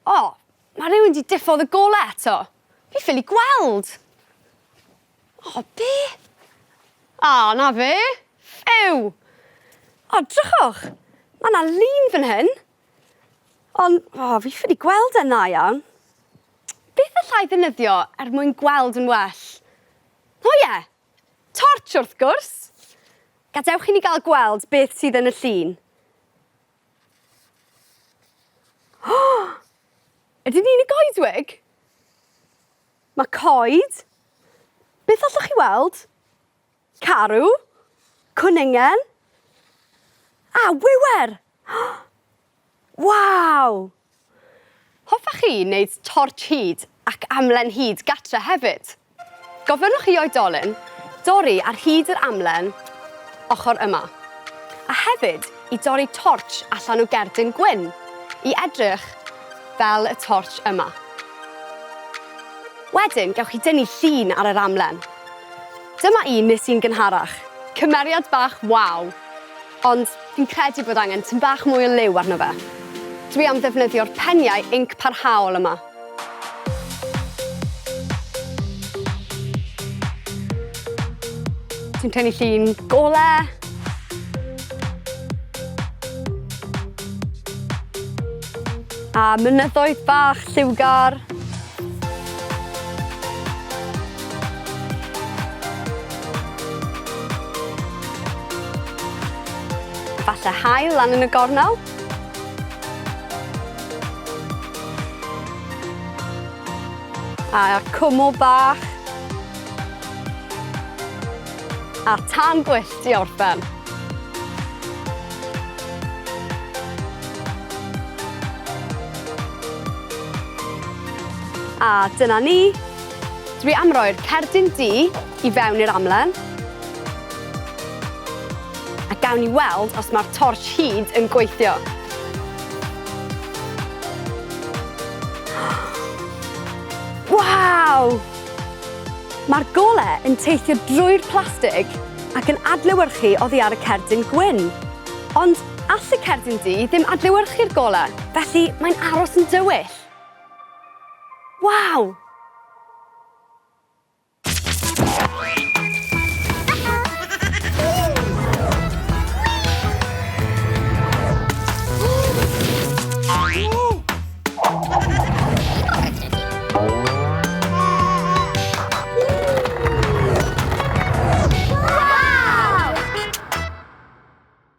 O, mae rhywun wedi diffodd y golau eto. Fi ffili gweld. O, be? O, na fe. Ew. O, drychwch. Mae yna lun fan hyn. Ond, fi ffili gweld e'n dda iawn. Beth allai ddefnyddio mwyn gweld yn well? O ie, tortsh wrth gwrs. Gadewch i ni gael gweld beth sydd yn y llun. Ydyn ni'n y goedwig? Mae coed. Beth allwch chi weld? Carw. Cwningen. A wywer. Waw! Hoffech chi wneud tortsh hyd ac amlen hyd gatre hefyd? Gofynnwch chi oedolyn dorri ar hyd yr amlen ochr yma. A hefyd i dorri tortsh allan o gerdyn gwyn i edrych fel y tortsh yma. Wedyn, gewch chi dynnu llun ar yr amlen. Dyma un nes i'n gynharach. Cymeriad bach waw. Ond fi'n credu bod angen tym bach mwy o liw arno fe. Dwi am ddefnyddio'r peniau inc parhaol yma. Dwi'n tynnu llun golau. A mynyddoedd bach lliwgar. Falle haul lan yn y gornel. A cwmw bach. A tan gwyllt i orffen. A dyna ni. Dwi am roi'r cerdyn du i fewn i'r amlen. A gawn ni weld os mae'r tortsh hyd yn gweithio. Waw! Mae'r golau yn teithio drwy'r plastig ac yn adlewyrchu oddi ar y cerdyn gwyn. Ond all y cerdyn du ddim adlewyrchu'r golau, felly mae'n aros yn dywyll. Waw!